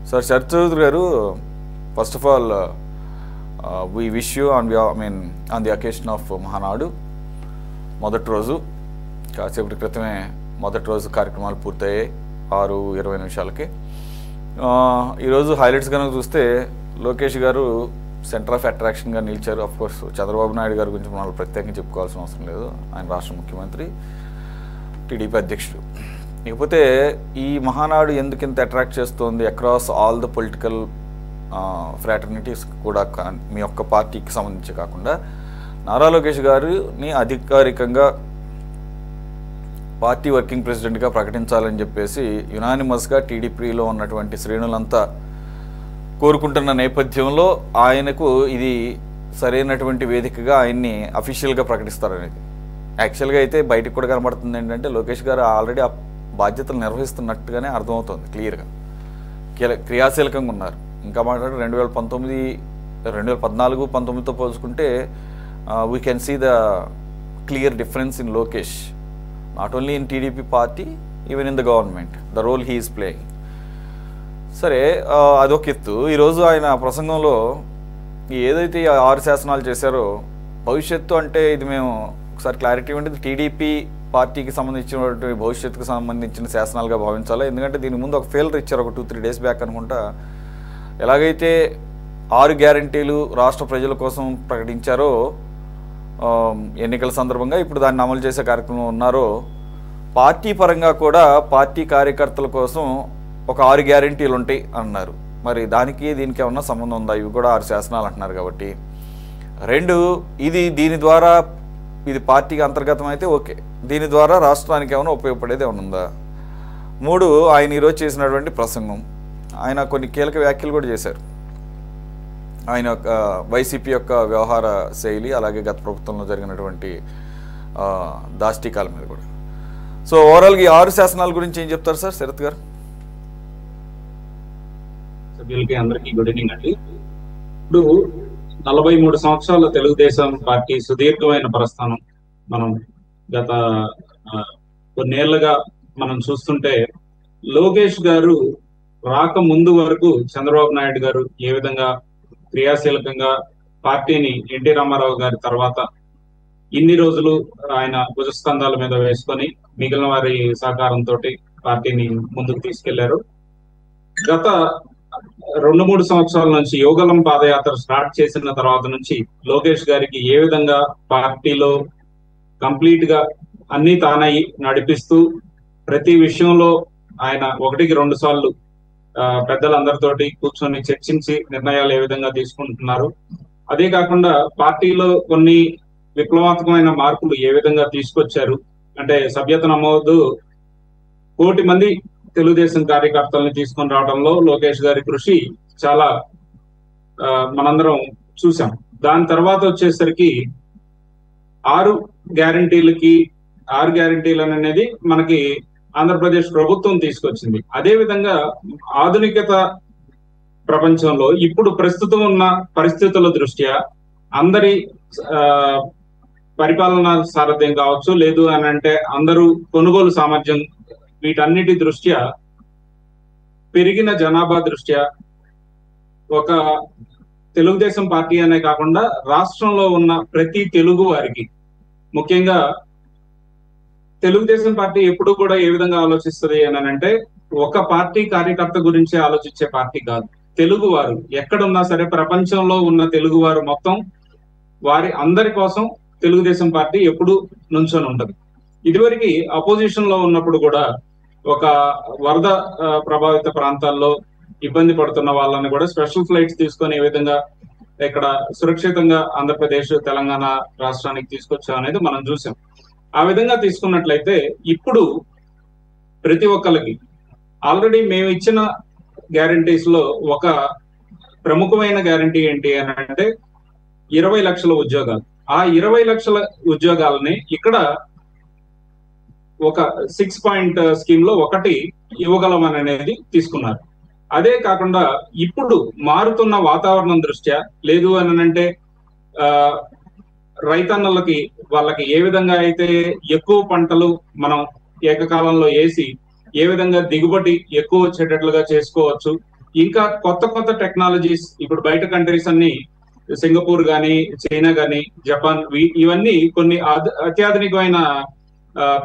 Sir Sarath Chowdary గారు, first of all we wish you on the occasion of Mahanadu మొదటి రోజు. కాసేపటి క్రితమే మొదటి రోజు కార్యక్రమాలు పూర్తయ్యాయి 6:20 ఈరోజు హైలైట్స్ కనుక చూస్తే లోకేష్ గారు సెంటర్ ఆఫ్ అట్రాక్షన్గా నిలిచారు. అఫ్కోర్స్ చంద్రబాబు నాయుడు గారి గురించి మనం ప్రత్యేకంగా చెప్పుకోవాల్సిన అవసరం లేదు, ఆయన రాష్ట్ర ముఖ్యమంత్రి, టీడీపీ అధ్యక్షుడు. ఇకపోతే ఈ మహానాడు ఎందుకు ఇంత అట్రాక్ట్ చేస్తోంది అక్రాస్ ఆల్ ద పొలిటికల్ ఫ్రాటర్నిటీస్ కూడా, మీ యొక్క పార్టీకి సంబంధించి కాకుండా నారా లోకేష్ గారిని అధికారికంగా పార్టీ వర్కింగ్ ప్రెసిడెంట్గా ప్రకటించాలని చెప్పేసి యునానిమస్గా టీడీపీలో ఉన్నటువంటి శ్రేణులంతా కోరుకుంటున్న నేపథ్యంలో ఆయనకు ఇది సరైనటువంటి వేదికగా ఆయన్ని అఫీషియల్గా ప్రకటిస్తారనేది. యాక్చువల్గా అయితే బయటకు కూడా కనబడుతుంది ఏంటంటే లోకేష్ గారు ఆల్రెడీ ఆ బాధ్యతలు నిర్వహిస్తున్నట్టుగానే అర్థమవుతుంది, క్లియర్గా క్రియాశీలకంగా ఉన్నారు. ఇంకా మాట్లాడి 2014-19తో పోల్చుకుంటే we can see the clear difference in Lokesh, not only in TDP party, even in the government, the role he is playing. సరే, అదొక ఎత్తు. ఈరోజు ఆయన ప్రసంగంలో ఏదైతే 6 శాసనాలు చేశారో భవిష్యత్తు అంటే ఇది మేము ఒకసారి క్లారిటీ ఉంటుంది, టీడీపీ పార్టీకి సంబంధించినటువంటి భవిష్యత్తుకు సంబంధించిన శాసనాలుగా భావించాలి. ఎందుకంటే దీని ముందు ఒక ఫెయిల్యూర్ ఇచ్చారు ఒక 2-3 డేస్ బ్యాక్ అనుకుంటా. ఎలాగైతే 6 గ్యారంటీలు రాష్ట్ర ప్రజల కోసం ప్రకటించారో ఎన్నికల సందర్భంగా, ఇప్పుడు దాన్ని అమలు చేసే కార్యక్రమం ఉన్నారో, పార్టీ పరంగా కూడా పార్టీ కార్యకర్తల కోసం ఒక 6 గ్యారంటీలు ఉంటాయి అన్నారు. మరి దానికి దీనికి ఏమన్నా సంబంధం ఉందా? ఇవి కూడా 6 శాసనాలు అంటున్నారు కాబట్టి. 2, దీని ద్వారా ఇది పార్టీకి అంతర్గతం అయితే ఓకే, దీని ద్వారా రాష్ట్రానికి ఏమైనా ఉపయోగపడేది ఏమైనా ఉందా? 3, ఆయన ఈరోజు చేసినటువంటి ప్రసంగం, ఆయన కొన్ని కీలక వ్యాఖ్యలు కూడా చేశారు. ఆయన యొక్క వైసీపీ యొక్క వ్యవహార శైలి, అలాగే గత ప్రభుత్వంలో జరిగినటువంటి దాష్టికాల మీద కూడా. సో ఓవరాల్గా ఈ 6 శాసనాల గురించి ఏం చెప్తారు సార్ శరత్ గారు? సభ్యులకి అందరికీ గుడ్ ఈవినింగ్ అండి. ఇప్పుడు 43 సంవత్సరాల తెలుగుదేశం పార్టీ సుదీర్ఘమైన ప్రస్థానం మనం గత కొన్నేళ్లుగా మనం చూస్తుంటే, లోకేష్ గారు రాక ముందు వరకు చంద్రబాబు నాయుడు గారు ఏ విధంగా క్రియాశీలకంగా పార్టీని ఎన్టీ రామారావు గారి తర్వాత ఇన్ని రోజులు ఆయన భుజస్కంధాల మీద వేసుకొని మిగిలిన వారి సహకారంతో పార్టీని ముందుకు తీసుకెళ్లారు. గత 2-3 సంవత్సరాల నుంచి యోగలం పాదయాత్ర స్టార్ట్ చేసిన తర్వాత నుంచి లోకేష్ గారికి ఏ విధంగా పార్టీలో కంప్లీట్ గా అన్ని తానై నడిపిస్తూ ప్రతి విషయంలో ఆయన 1-2 సార్లు పెద్దలందరితోటి కూర్చొని చర్చించి నిర్ణయాలు ఏ విధంగా తీసుకుంటున్నారు, అదే కాకుండా పార్టీలో కొన్ని విప్లవాత్మకమైన మార్పులు ఏ విధంగా తీసుకొచ్చారు అంటే, సభ్యత నమోదు 1 కోటి మంది తెలుగుదేశం కార్యకర్తల్ని తీసుకొని రావడంలో లోకేష్ గారి కృషి చాలా మనందరం చూసాం. దాని తర్వాత వచ్చేసరికి 6 గ్యారంటీలు అనేది మనకి ఆంధ్రప్రదేశ్ ప్రభుత్వం తీసుకొచ్చింది. అదే విధంగా ఆధునికత ప్రపంచంలో ఇప్పుడు ప్రస్తుతం ఉన్న పరిస్థితుల దృష్ట్యా అందరి పరిపాలనా సారథ్యం కావచ్చు, లేదు అని అంటే అందరూ కొనుగోలు సామర్థ్యం, వీటన్నిటి దృష్ట్యా పెరిగిన జనాభా దృష్ట్యా ఒక తెలుగుదేశం పార్టీ అనే కాకుండా రాష్ట్రంలో ఉన్న ప్రతి తెలుగు వారికి, ముఖ్యంగా తెలుగుదేశం పార్టీ ఎప్పుడు కూడా ఏ విధంగా ఆలోచిస్తుంది అని అంటే, ఒక పార్టీ కార్యకర్త గురించి ఆలోచించే పార్టీ కాదు. తెలుగు వారు ఎక్కడున్నా సరే, ప్రపంచంలో ఉన్న తెలుగు వారు మొత్తం వారి అందరి కోసం తెలుగుదేశం పార్టీ ఎప్పుడు నుంచొని ఉంటది. ఇదివరకు అపోజిషన్ లో ఉన్నప్పుడు కూడా ఒక వరద ప్రభావిత ప్రాంతాల్లో ఇబ్బంది పడుతున్న వాళ్ళని కూడా స్పెషల్ ఫ్లైట్స్ తీసుకొని ఏ విధంగా ఇక్కడ సురక్షితంగా ఆంధ్రప్రదేశ్, తెలంగాణ రాష్ట్రానికి తీసుకొచ్చాం అనేది మనం చూసాం. ఆ విధంగా తీసుకున్నట్లయితే ఇప్పుడు ప్రతి ఒక్కరికి ఆల్రెడీ మేము ఇచ్చిన గ్యారంటీస్ లో ఒక ప్రముఖమైన గ్యారంటీ ఏంటి అని అంటే 20 లక్షల ఉద్యోగాలు. ఆ 20 లక్షల ఉద్యోగాలని ఇక్కడ ఒక 6 పాయింట్ స్కీమ్ లో ఒకటి ఇవ్వగలం అనేది తీసుకున్నారు. అదే కాకుండా ఇప్పుడు మారుతున్న వాతావరణం దృష్ట్యా, లేదు అని అంటే రైతన్నలకి వాళ్ళకి ఏ విధంగా అయితే ఎక్కువ పంటలు మనం ఏకకాలంలో వేసి ఏ విధంగా దిగుబడి ఎక్కువ వచ్చేటట్లుగా చేసుకోవచ్చు, ఇంకా కొత్త కొత్త టెక్నాలజీస్ ఇప్పుడు బయట కంట్రీస్ అన్ని సింగపూర్ గాని, చైనా గాని, జపాన్ ఇవన్నీ కొన్ని అత్యాధునికమైన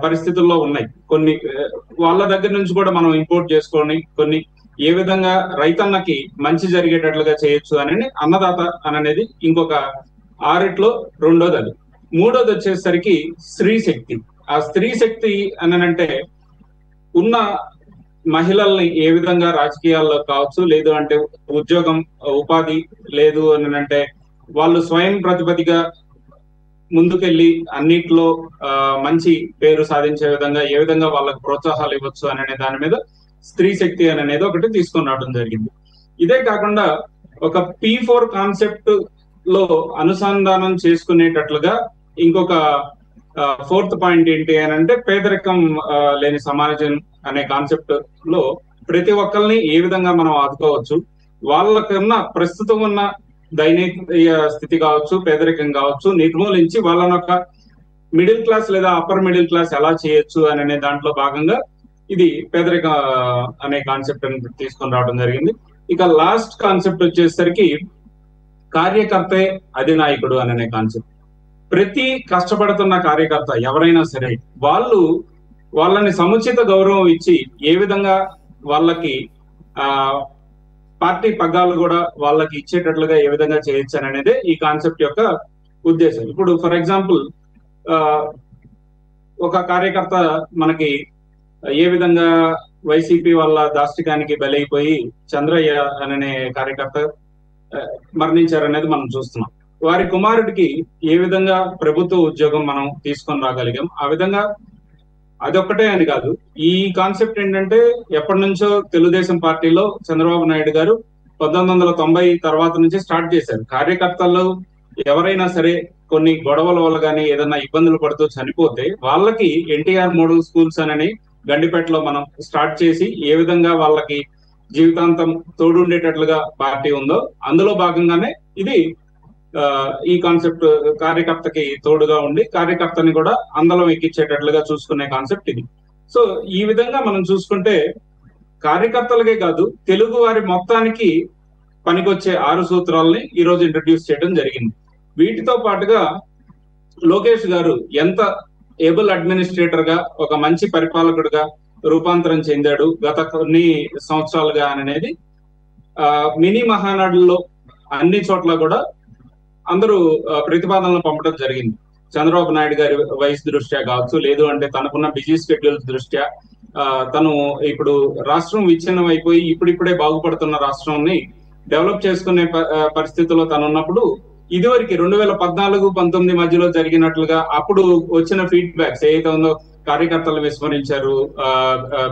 పరిస్థితుల్లో ఉన్నాయి. కొన్ని వాళ్ళ దగ్గర నుంచి కూడా మనం ఇంపోర్ట్ చేసుకొని కొన్ని ఏ విధంగా రైతన్నకి మంచి జరిగేటట్లుగా చేయొచ్చు అని అన్నదాత అనేది ఇంకొక 6 రెండోది. అది మూడోది వచ్చేసరికి స్త్రీ శక్తి. ఆ స్త్రీ శక్తి అంటే ఉన్న మహిళల్ని ఏ విధంగా రాజకీయాల్లో కావచ్చు, లేదు అంటే ఉద్యోగం ఉపాధి లేదు అని అంటే వాళ్ళు స్వయం ప్రతిపత్తిగా ముందుకెళ్ళి అన్నిట్లో మంచి పేరు సాధించే విధంగా ఏ విధంగా వాళ్ళకు ప్రోత్సాహాలు ఇవ్వచ్చు అనే దాని మీద స్త్రీ శక్తి అనేది ఒకటి తీసుకొని రావడం జరిగింది. ఇదే కాకుండా ఒక P4 కాన్సెప్ట్ లో అనుసంధానం చేసుకునేటట్లుగా ఇంకొక 4th పాయింట్ ఏంటి అని అంటే పేదరికం లేని సమాజం అనే కాన్సెప్ట్ లో ప్రతి ఒక్కరిని ఏ విధంగా మనం ఆదుకోవచ్చు, వాళ్ళకన్నా ప్రస్తుతం ఉన్న దైనిక స్థితి కావచ్చు, పేదరికం కావచ్చు నిర్మూలించి వాళ్ళని ఒక మిడిల్ క్లాస్ లేదా అప్పర్ మిడిల్ క్లాస్ ఎలా చేయొచ్చు అనే దాంట్లో భాగంగా ఇది పేదరిక అనే కాన్సెప్ట్ తీసుకొని రావడం జరిగింది. ఇక లాస్ట్ కాన్సెప్ట్ వచ్చేసరికి కార్యకర్తే అధినాయకుడు అనే కాన్సెప్ట్. ప్రతి కష్టపడుతున్న కార్యకర్త ఎవరైనా సరే వాళ్ళని సముచిత గౌరవం ఇచ్చి ఏ విధంగా వాళ్ళకి పార్టీ పగ్గాలు కూడా వాళ్ళకి ఇచ్చేటట్లుగా ఏ విధంగా చేయొచ్చు అనేది ఈ కాన్సెప్ట్ యొక్క ఉద్దేశం. ఇప్పుడు ఫర్ ఎగ్జాంపుల్ ఒక కార్యకర్త మనకి ఏ విధంగా వైసీపీ వాళ్ళ దాష్టికానికి బలైపోయి చంద్రయ్య అనే కార్యకర్త మరణించారనేది మనం చూస్తున్నాం. వారి కుమారుడికి ఏ విధంగా ప్రభుత్వ ఉద్యోగం మనం తీసుకొని రాగలిగాం. ఆ విధంగా అదొక్కటే అని కాదు, ఈ కాన్సెప్ట్ ఏంటంటే ఎప్పటి నుంచో తెలుగుదేశం పార్టీలో చంద్రబాబు నాయుడు గారు 1990 తర్వాత నుంచి స్టార్ట్ చేశారు. కార్యకర్తలు ఎవరైనా సరే కొన్ని గొడవల వల్ల కానీ ఏదైనా ఇబ్బందులు పడుతూ చనిపోతే వాళ్ళకి ఎన్టీఆర్ మోడల్ స్కూల్స్ అని గండిపేటలో మనం స్టార్ట్ చేసి ఏ విధంగా వాళ్ళకి జీవితాంతం తోడుండేటట్లుగా పార్టీ ఉందో అందులో భాగంగానే ఇది ఈ కాన్సెప్ట్ కార్యకర్తకి తోడుగా ఉండి కార్యకర్తని కూడా అందలం ఎక్కించేటట్లుగా చూసుకునే కాన్సెప్ట్ ఇది. సో ఈ విధంగా మనం చూసుకుంటే కార్యకర్తలకే కాదు తెలుగు వారి మొత్తానికి పనికొచ్చే 6 సూత్రాలని ఈ రోజు ఇంట్రడ్యూస్ చేయడం జరిగింది. వీటితో పాటుగా లోకేష్ గారు ఎంత ఏబుల్ అడ్మినిస్ట్రేటర్ గా ఒక మంచి పరిపాలకుడుగా రూపాంతరం చెందాడు గత కొన్ని సంవత్సరాలుగా అనేది మినీ మహానాడుల్లో అన్ని చోట్ల కూడా అందరూ ప్రతిపాదనలు పంపడం జరిగింది. చంద్రబాబు నాయుడు గారి వయసు దృష్ట్యా కావచ్చు, లేదు అంటే తనకున్న బిజీ షెడ్యూల్స్ దృష్ట్యా తను ఇప్పుడు రాష్ట్రం విచ్ఛిన్నం అయిపోయి ఇప్పుడిప్పుడే బాగుపడుతున్న రాష్ట్రాన్ని డెవలప్ చేసుకునే పరిస్థితిలో తను ఉన్నప్పుడు ఇదివరకు 2014-19 మధ్యలో జరిగినట్లుగా అప్పుడు వచ్చిన ఫీడ్బ్యాక్స్ ఏదైతే ఉందో కార్యకర్తలు విస్మరించారు,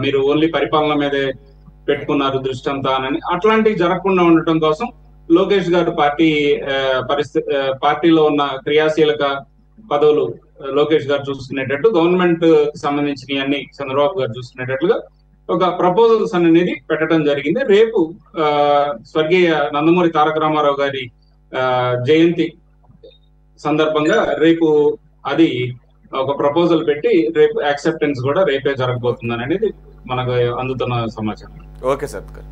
మీరు ఓన్లీ పరిపాలన మీదే పెట్టుకున్నారు దృష్టి అంతా అని అట్లాంటివి జరగకుండా ఉండటం కోసం లోకేష్ గారు పార్టీలో ఉన్న క్రియాశీలక పదవులు లోకేష్ గారు చూసుకునేటట్టు, గవర్నమెంట్ కి సంబంధించిన అన్ని చంద్రబాబు గారు చూసుకునేటట్లుగా ఒక ప్రపోజల్స్ అనేది పెట్టడం జరిగింది. రేపు స్వర్గీయ నందమూరి తారక రామారావు గారి జయంతి సందర్భంగా రేపు అది ఒక ప్రపోజల్ పెట్టి రేపు యాక్సెప్టెన్స్ కూడా రేపే జరగబోతుందని అనేది మనకు అందుతున్న సమాచారం. Okay sir.